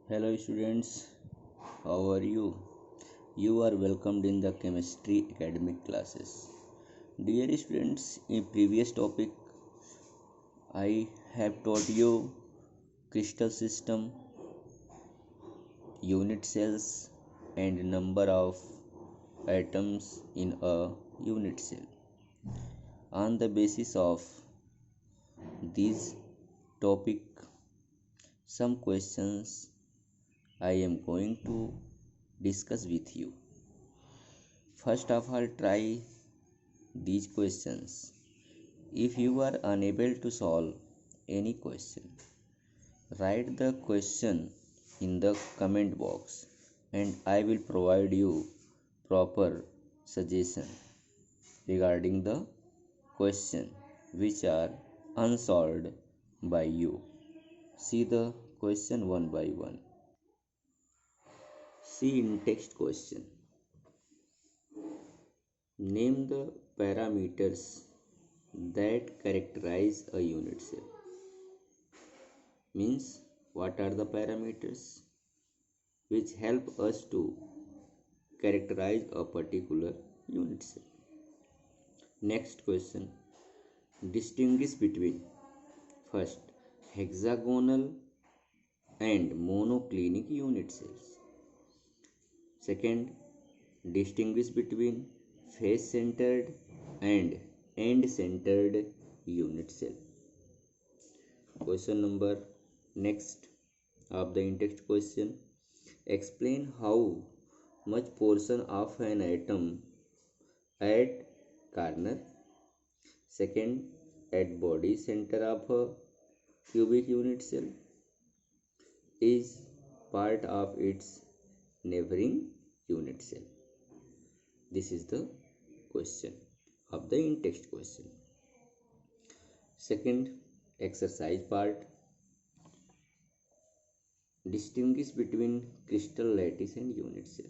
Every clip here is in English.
Hello students, how are you? You are welcomed in the chemistry academic classes. Dear students, in previous topic I have taught you crystal system, unit cells and number of atoms in a unit cell. On the basis of this topic, some questions I am going to discuss with you. First of all, try these questions. If you are unable to solve any question, write the question in the comment box and I will provide you proper suggestion regarding the question which are unsolved by you. See the question one by one. See in text question. Name the parameters that characterize a unit cell. Means what are the parameters which help us to characterize a particular unit cell. Next question. Distinguish between first hexagonal and monoclinic unit cells. Second, distinguish between face centered and end centered unit cell. Question number next of the in-text question. Explain how much portion of an atom at corner. Second, at body center of a cubic unit cell is part of its neighboring unit cell. This is the question of the in-text question. Second exercise part. Distinguish between crystal lattice and unit cell.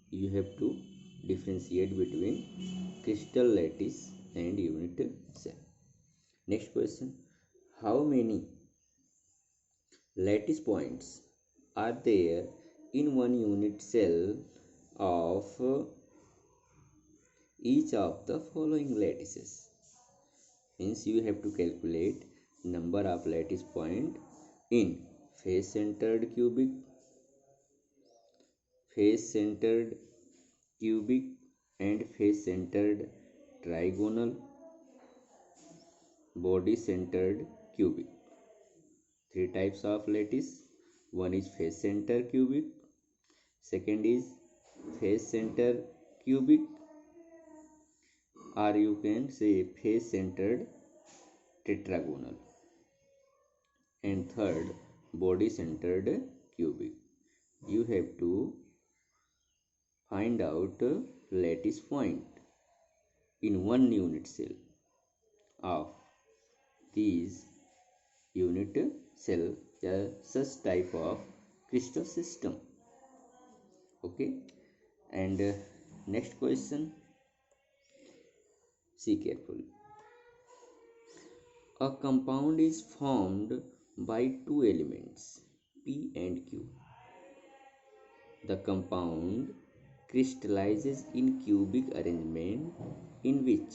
You have to differentiate between crystal lattice and unit cell. Next question. How many lattice points are there in one unit cell of each of the following lattices? Means you have to calculate number of lattice point in face centered cubic, and face centered trigonal, body centered cubic. Three types of lattice. One is face center cubic, second is face center cubic, or you can say face centered tetragonal, and third body centered cubic. You have to find out lattice point in one unit cell of these unit cell, such type of crystal system. Okay, and next question, see carefully. A compound is formed by two elements P and Q. The compound crystallizes in cubic arrangement in which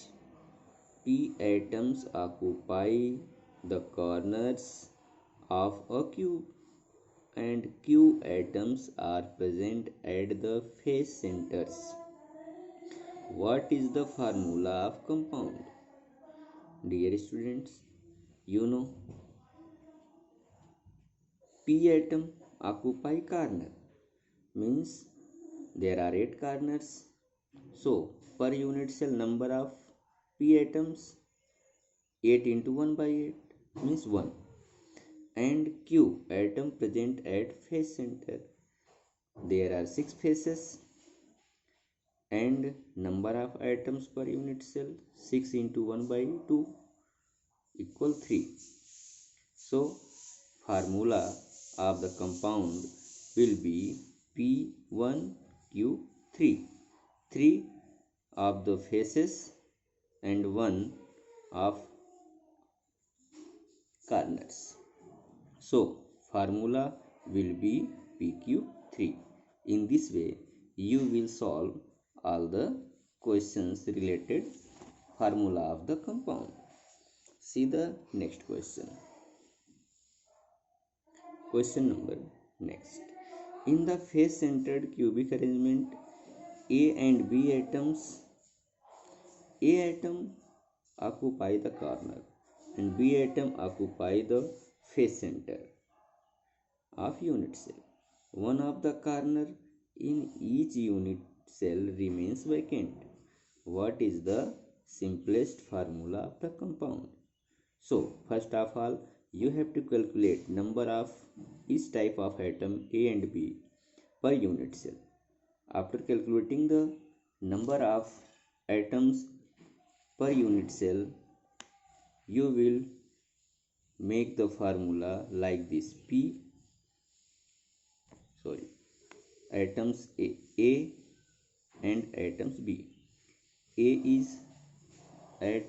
P atoms occupy the corners of a cube and Q atoms are present at the face centers. What is the formula of compound? Dear students, you know P atom occupy corner, means there are 8 corners. So per unit cell number of P atoms 8 into 1 by 8 means 1, and Q atom present at face center. There are 6 faces and number of atoms per unit cell 6 into 1 by 2 equal 3. So formula of the compound will be P1Q3. 3 of the faces and 1 of corners. So formula will be PQ3. In this way, you will solve all the questions related formula of the compound. See the next question. Question number next. In the face-centered cubic arrangement, A and B atoms, A atom occupy the corner and B atom occupy the face center of unit cell. One of the corner in each unit cell remains vacant. What is the simplest formula of the compound? So, first of all, you have to calculate number of each type of atom A and B per unit cell. After calculating the number of atoms per unit cell, you will make the formula like this: atoms A and atoms B. A is at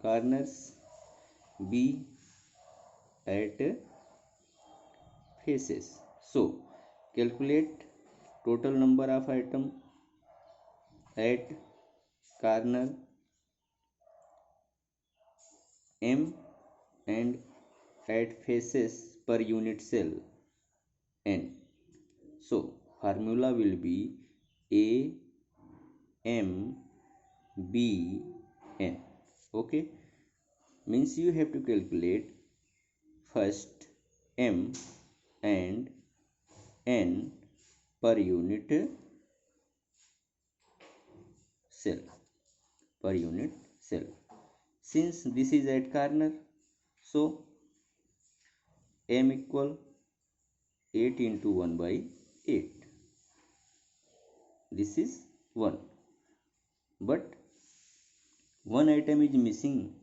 corners, B at faces. So calculate total number of atom at corner M and at faces per unit cell N. So formula will be A M B N. Okay, means you have to calculate first M and N per unit cell, since this is at corner, so M equal 8 into 1 by 8. This is 1, but one atom is missing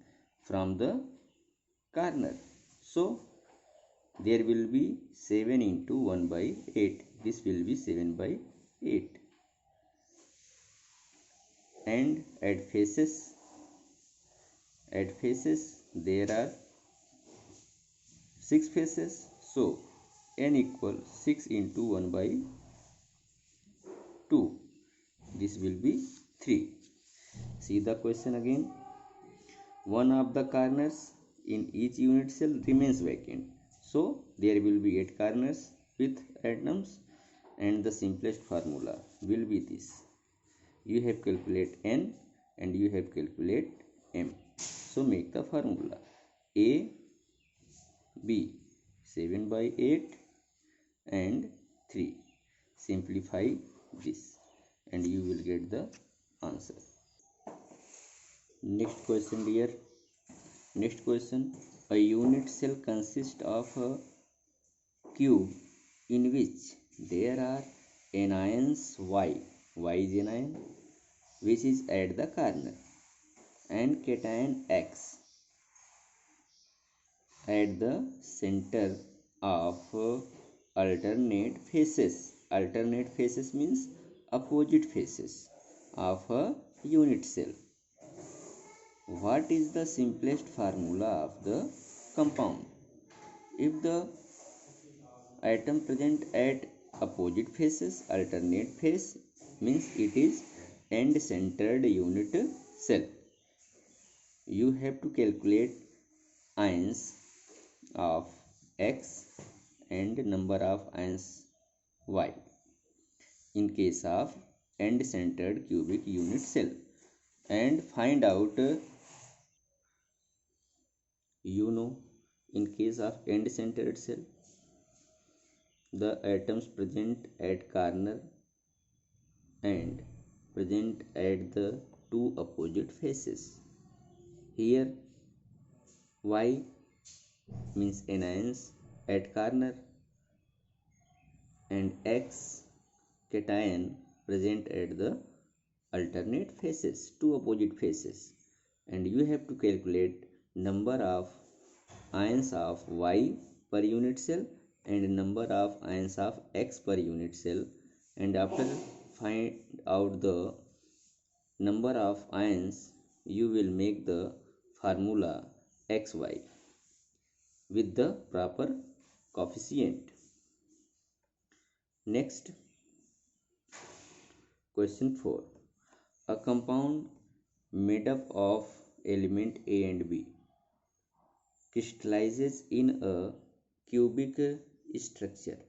from the corner, so there will be 7 into 1 by 8. This will be 7 by 8. And at faces there are 6 faces, so N equals 6 into 1 by 2. This will be 3. See the question again. One of the corners in each unit cell remains vacant. So there will be 8 corners with atoms, and the simplest formula will be this. You have calculate N and you have calculate M. So make the formula A B 7 by 8 and 3. Simplify this and you will get the answer. Next question, dear. Next question. A unit cell consists of a cube in which there are anions Y is anion, which is at the corner, and cation X at the center of alternate faces. Alternate faces means opposite faces of a unit cell. What is the simplest formula of the compound? If the atom present at opposite faces, alternate face means it is end-centered unit cell. You have to calculate ions of X and number of ions Y in case of end-centered cubic unit cell, and find out in case of end-centered cell, the atoms present at corner and present at the two opposite faces. Here Y means anions at corner and X cation present at the alternate faces, two opposite faces, and you have to calculate number of ions of Y per unit cell and number of ions of X per unit cell, and after find out the number of ions, you will make the formula XY with the proper coefficient. Next, question 4. A compound made up of element A and B crystallizes in a cubic structure.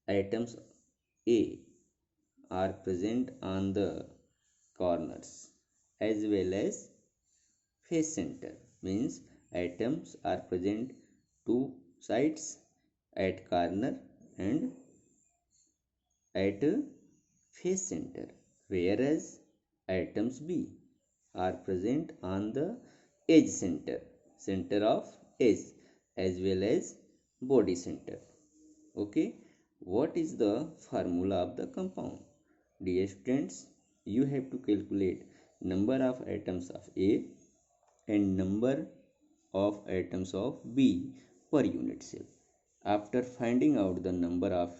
Atoms A are present on the corners as well as face center, means atoms are present two sides at corner and at face center, whereas atoms B are present on the edge center of edge as well as body center. Okay, what is the formula of the compound? Dear students, you have to calculate number of atoms of A and number of atoms of B per unit cell. After finding out the number of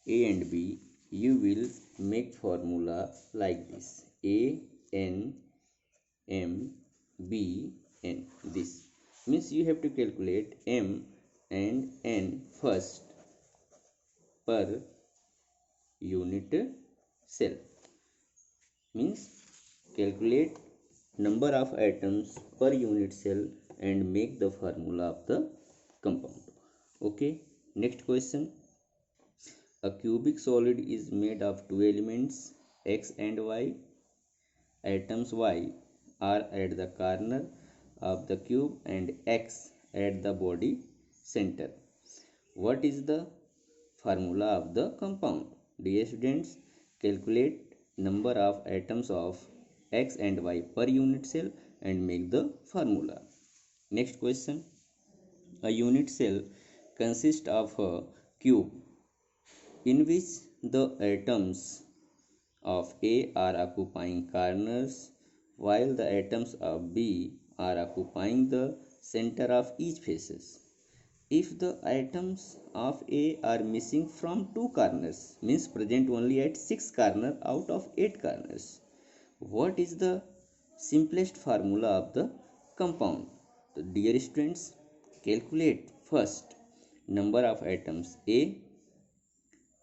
A and B, you will make formula like this: A N M B N. This means you have to calculate M and N first per unit cell. Means calculate number of atoms per unit cell and make the formula of the compound. Okay, next question. A cubic solid is made of two elements X and Y. Atoms Y are at the corner of the cube and X at the body center. What is the formula of the compound? Dear students, calculate number of atoms of X and Y per unit cell and make the formula. Next question. A unit cell consists of a cube in which the atoms of A are occupying corners while the atoms of B are occupying the center of each faces. If the atoms of A are missing from two corners, means present only at 6 corners out of 8 corners, what is the simplest formula of the compound? So, dear students, calculate first number of atoms A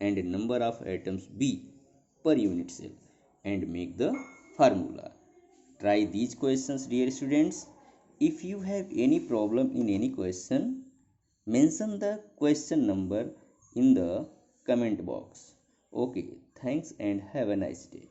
and number of atoms B per unit cell and make the formula. Try these questions, dear students. If you have any problem in any question, mention the question number in the comment box. Okay, thanks and have a nice day.